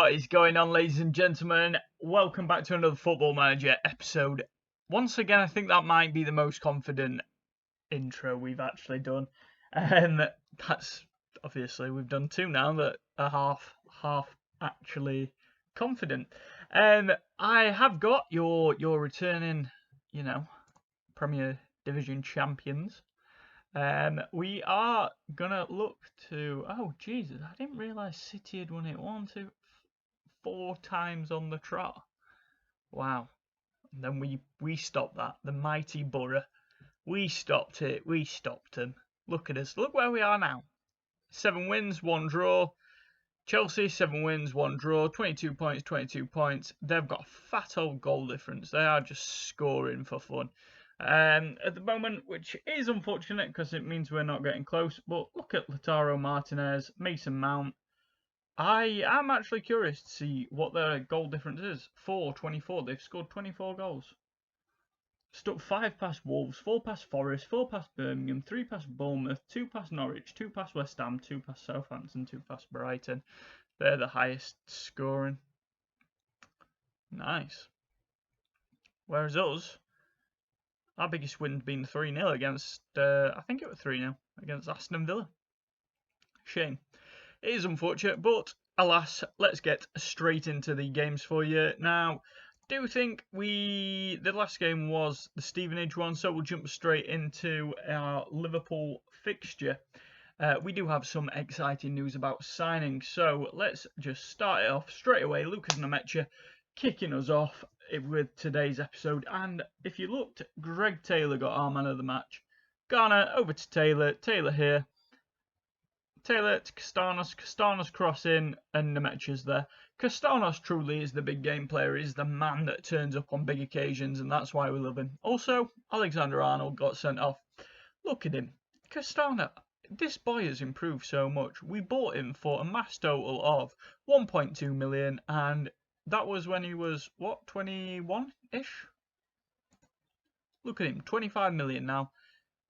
What is going on, ladies and gentlemen? Welcome back to another Football Manager episode. Once again, I think that might be the most confident intro we've actually done. That's obviously we've done two now that are half actually confident. I have got your returning, Premier Division champions. We are gonna look to. Oh Jesus! I didn't realise City had won it 4 times on the trot. Wow! And then we stopped that. The mighty Boro. We stopped it. We stopped them. Look at us. Look where we are now. 7 wins, 1 draw. Chelsea 7 wins, 1 draw. 22 points. 22 points. They've got a fat old goal difference. They are just scoring for fun. At the moment, which is unfortunate because it means we're not getting close. But look at Lautaro Martinez, Mason Mount. I am actually curious to see what their goal difference is. 4-24. They've scored 24 goals. Stuck 5 past Wolves, 4 past Forest, 4 past Birmingham, 3 past Bournemouth, 2 past Norwich, 2 past West Ham, 2 past Southampton, 2 past Brighton. They're the highest scoring. Nice. Whereas us, our biggest win's been 3-0 against, I think it was 3-0 against Aston Villa. Shame. It is unfortunate, but alas, let's get straight into the games for you. Now, I do think the last game was the Stevenage one, so we'll jump straight into our Liverpool fixture. We do have some exciting news about signings, so let's just start it off straight away. Lucas Nemecha kicking us off with today's episode, and if you looked, Greg Taylor got our man of the match. Garner over to Taylor, Taylor here. Taylor to Castanos, Castanos crossing, and Nemecha's there. Castanos truly is the big game player. He's the man that turns up on big occasions, and that's why we love him. Also, Alexander-Arnold got sent off. Look at him. Castano, this boy has improved so much. We bought him for a mass total of 1.2 million, and that was when he was, what, 21-ish? Look at him, 25 million now.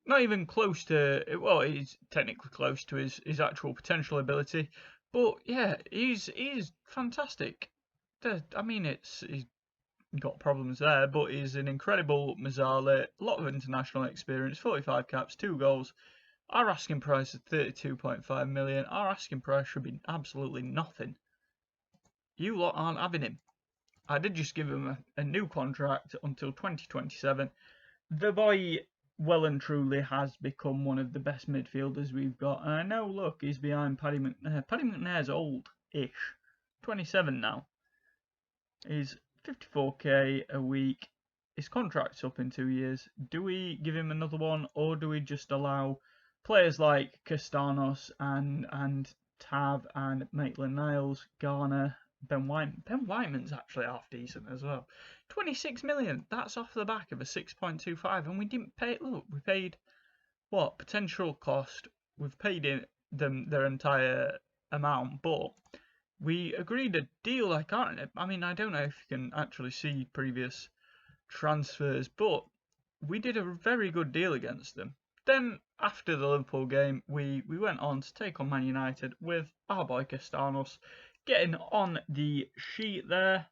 Not even close to, well, he's technically close to his actual potential ability. But yeah, he's fantastic. I mean, he's got problems there, but he's an incredible Mazzale. A lot of international experience, 45 caps, 2 goals. Our asking price is 32.5 million. Our asking price should be absolutely nothing. You lot aren't having him. I did just give him a new contract until 2027. The boy well and truly has become one of the best midfielders we've got. And I know, look, he's behind Paddy McNair. Paddy McNair's old-ish. 27 now. He's 54k a week. His contract's up in 2 years. Do we give him another one, or do we just allow players like Castanos and Tav and Maitland-Niles, Garner, Ben Whiteman? Ben Whiteman's actually half decent as well. 26 million. That's off the back of a 6.25, and we didn't pay. Look, we paid what potential cost. We've paid them their entire amount, but we agreed a deal. I mean, I don't know if you can actually see previous transfers, but we did a very good deal against them. Then after the Liverpool game, we went on to take on Man United with our boy Castanos getting on the sheet there,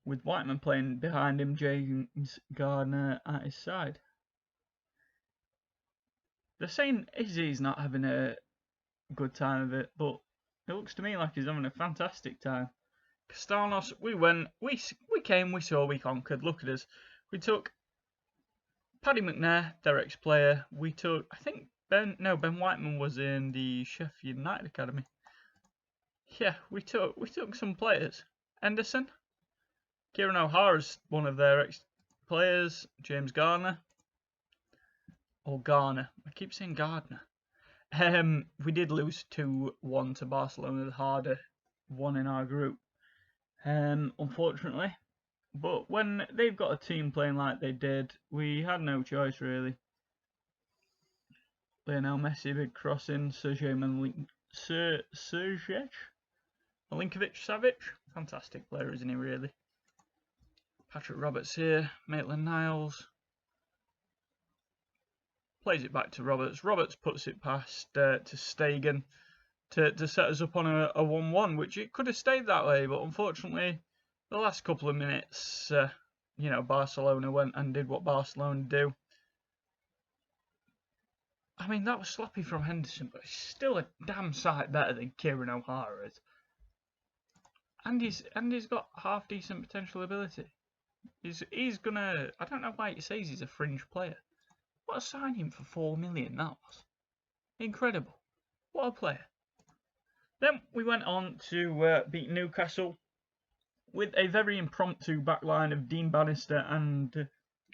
with Whiteman playing behind him, James Gardner at his side. They're saying Izzy's not having a good time of it, but it looks to me like he's having a fantastic time. Castanos, we went, we came, we saw, we conquered. Look at us. We took Paddy McNair, their ex-player. We took, I think Ben Whiteman was in the Sheffield United academy. Yeah, we took some players. Henderson. Kieran O'Hara's one of their ex-players, James Garner. Or Garner. I keep saying Gardner. We did lose 2-1 to Barcelona, the harder one in our group. Unfortunately. But when they've got a team playing like they did, we had no choice really. Lionel Messi, big crossing. Sergej Milinkovic-Savic. Fantastic player, isn't he really? Patrick Roberts here, Maitland-Niles. Plays it back to Roberts. Roberts puts it past to Stegen. to set us up on a 1-1, which it could have stayed that way, but unfortunately, the last couple of minutes, you know, Barcelona went and did what Barcelona do. I mean, that was sloppy from Henderson, but he's still a damn sight better than Kieran O'Hara is. And he's got half decent potential ability. He's gonna. I don't know why he says he's a fringe player. What a signing for 4 million that was. Incredible. What a player. Then we went on to beat Newcastle with a very impromptu backline of Dean Bannister and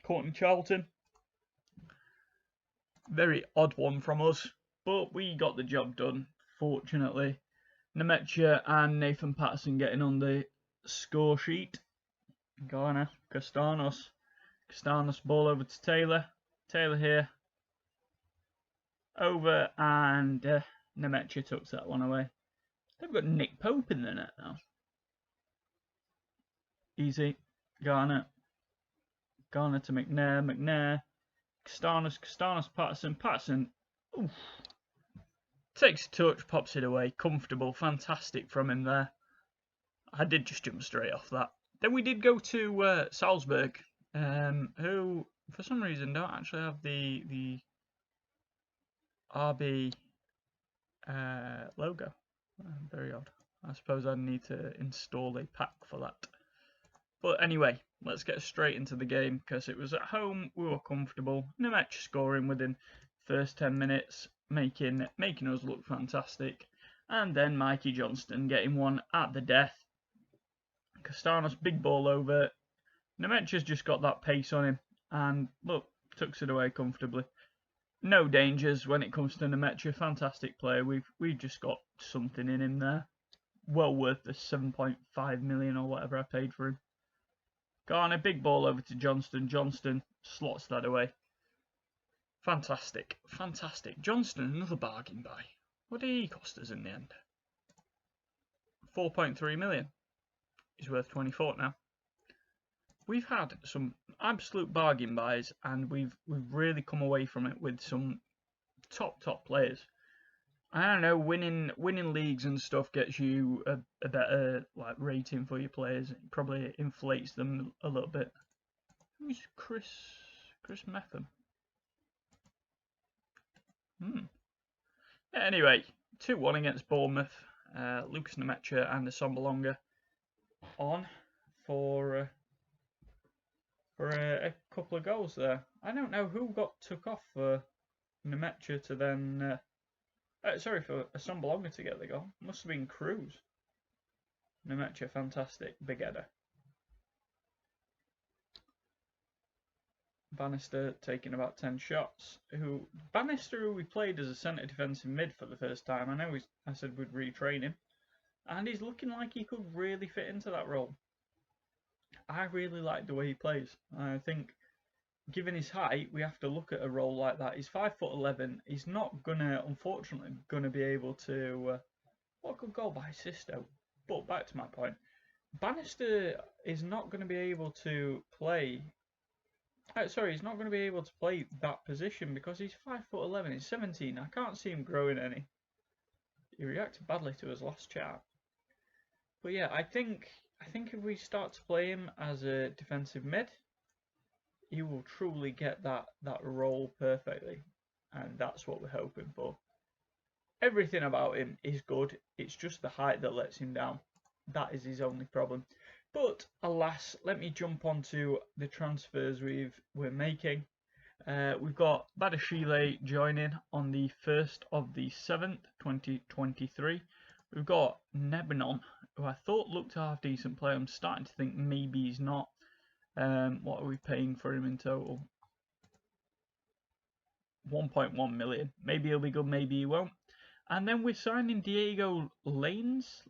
Courtney Charlton. Very odd one from us, but we got the job done, fortunately. Nemecha and Nathan Patterson getting on the score sheet. Garner, Castanos. Castanos ball over to Taylor. Taylor here. Over, and Nemecha tucks that one away. They've got Nick Pope in the net now. Easy. Garner. Garner to McNair. McNair. Castanos. Castanos. Patterson. Patterson. Oof. Takes a touch, pops it away. Comfortable. Fantastic from him there. I did just jump straight off that. Then we did go to Salzburg, who for some reason don't actually have the RB logo. Very odd. I suppose I'd need to install a pack for that. But anyway, let's get straight into the game because it was at home. We were comfortable. Nemecha scoring within first 10 minutes, making us look fantastic. And then Mikey Johnston getting one at the death. Castanos big ball over. Nemecha's just got that pace on him, and look, tucks it away comfortably. No dangers when it comes to Nemecha. Fantastic player. We've just got something in him there. Well worth the 7.5 million or whatever I paid for him. Garner, big ball over to Johnston. Johnston slots that away. Fantastic. Fantastic. Johnston, another bargain buy. What did he cost us in the end? 4.3 million. He's worth 24 now. We've had some absolute bargain buys, and we've really come away from it with some top players. I don't know, winning leagues and stuff gets you a better like rating for your players. It probably inflates them a little bit. Who's Chris Metham? Yeah, anyway, 2-1 against Bournemouth. Lucas Nemecha and Assombalonga on for a couple of goals there. I don't know who got took off for Nemecha to then. Sorry, for Assombalonga to get the goal. Must have been Cruz. Nemecha, fantastic. Big header. Bannister taking about 10 shots. Bannister, who we played as a centre defensive mid for the first time. I know I said we'd retrain him. And he's looking like he could really fit into that role. I really like the way he plays. I think, given his height, we have to look at a role like that. He's 5'11". He's not unfortunately, gonna be able to. What a good goal by Sisto. But back to my point, Bannister is not going to be able to play. He's not going to be able to play that position because he's 5'11". He's 17. I can't see him growing any. He reacted badly to his last chat. But yeah, I think if we start to play him as a defensive mid, he will truly get that role perfectly, and that's what we're hoping for. Everything about him is good. It's just the height that lets him down. That is his only problem. But alas, let me jump onto the transfers we're making. We've got Badashile joining on the 1st of the 7th, 2023. We've got Nebenon, who I thought looked a half decent player. I'm starting to think maybe he's not. What are we paying for him in total? 1.1 million. Maybe he'll be good, maybe he won't. And then we're signing Diego Lanes.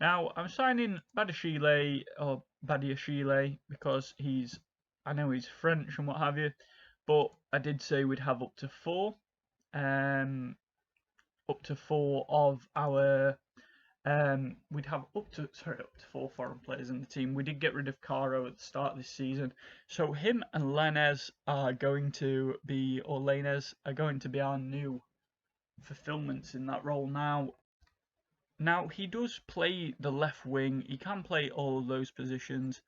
Now, I'm signing Badiashile because I know he's French and what have you, but I did say we'd have up to 4. Up to 4 of our we'd have up to 4 foreign players in the team. We did get rid of Caro at the start of this season, so him and Lanes are going to be our new fulfillments in that role. Now he does play the left wing. He can play all of those positions.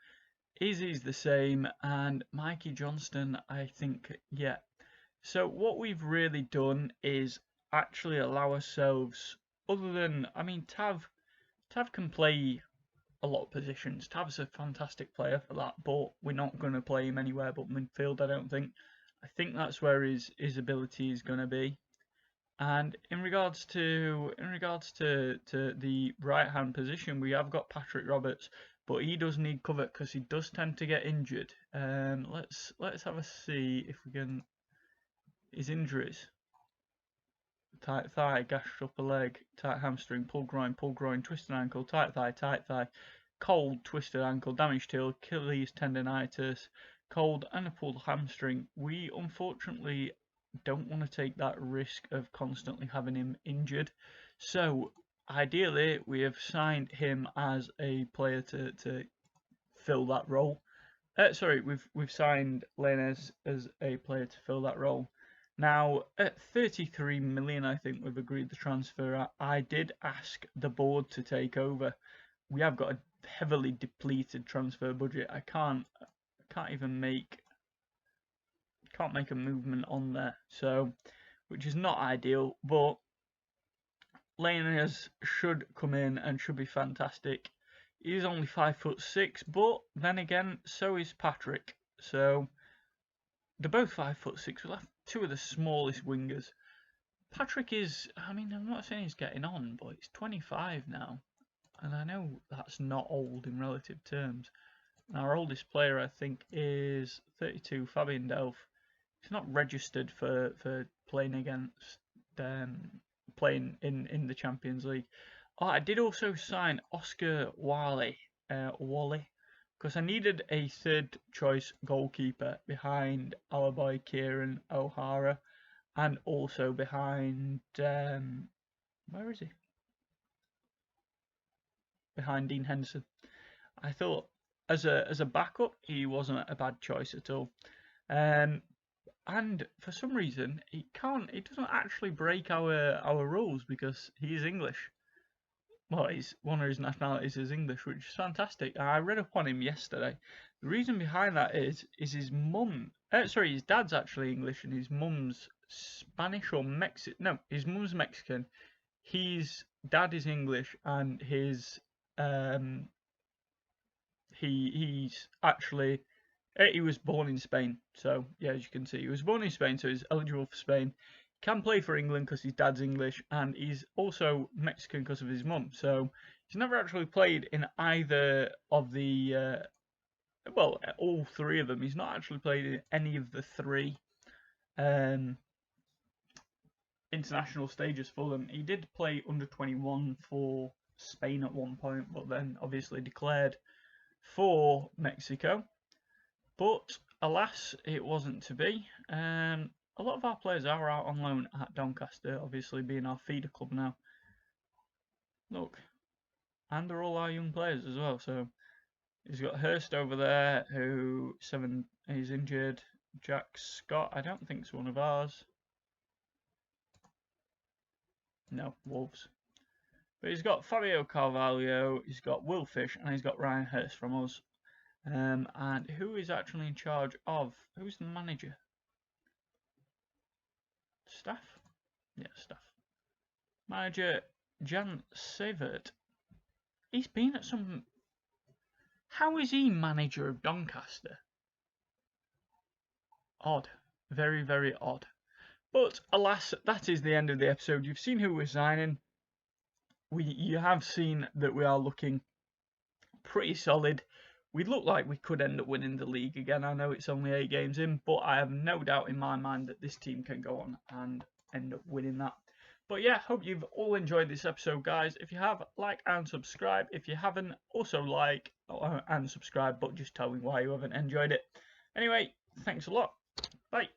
Izzy's the same, and Mikey Johnston, I think, yeah. So what we've really done is actually allow ourselves, other than, I mean, Tav can play a lot of positions. Tav's a fantastic player for that, but we're not going to play him anywhere but midfield, I don't think. I think that's where his ability is going to be. And in regards to the right hand position, we have got Patrick Roberts, but he does need cover because he does tend to get injured. Let's have a see if we can. His injuries: tight thigh, gashed upper leg, tight hamstring, pulled groin, twisted ankle, tight thigh, cold, twisted ankle, damaged heel, Achilles tendonitis, cold, and a pulled hamstring. We unfortunately don't want to take that risk of constantly having him injured. So ideally, we have signed him as a player to fill that role. Sorry, we've signed Lainez as a player to fill that role. Now, at 33 million, I think we've agreed the transfer. I did ask the board to take over. We have got a heavily depleted transfer budget. I can't even make a movement on there, so which is not ideal. But Lainez should come in and should be fantastic. He's only 5'6", but then again, so is Patrick. So they're both 5'6". We'll have two of the smallest wingers. Patrick is, I mean, I'm not saying he's getting on, but he's 25 now. And I know that's not old in relative terms. And our oldest player, I think, is 32, Fabian Delph. He's not registered for playing against, playing in the Champions League. Oh, I did also sign Oscar Wally, because I needed a third choice goalkeeper behind our boy Kieran O'Hara, and also behind where is he? Behind Dean Henderson. I thought as a backup he wasn't a bad choice at all. And for some reason he doesn't actually break our rules because he is English. Well, one of his nationalities is English, which is fantastic. I read up on him yesterday. The reason behind that is his mum. Sorry, his dad's actually English and his mum's Spanish or Mexican. No, his mum's Mexican. His dad is English, and his he's actually he was born in Spain. So yeah, as you can see, he was born in Spain, so he's eligible for Spain. Can play for England because his dad's English, and he's also Mexican because of his mum. So he's never actually played in either of the, well, all three of them. He's not actually played in any of the three international stages for them. He did play under 21 for Spain at one point, but then obviously declared for Mexico. But alas, it wasn't to be. A lot of our players are out on loan at Doncaster, obviously being our feeder club now. Look, and they're all our young players as well. So he's got Hurst over there, who is injured. Jack Scott, I don't think it's one of ours. No, Wolves. But he's got Fabio Carvalho, he's got Will Fish, and he's got Ryan Hurst from us. And who is actually in charge of? Who's the manager? Staff? Yeah, staff. Manager Jan Severt. He's been at some. How is he manager of Doncaster? Odd. Very, very odd. But alas, that is the end of the episode. You've seen who we're signing. You have seen that we are looking pretty solid. We look like we could end up winning the league again. I know it's only 8 games in, but I have no doubt in my mind that this team can go on and end up winning that. But yeah, hope you've all enjoyed this episode, guys. If you have, like and subscribe. If you haven't, also like and subscribe, but just tell me why you haven't enjoyed it. Anyway, thanks a lot. Bye.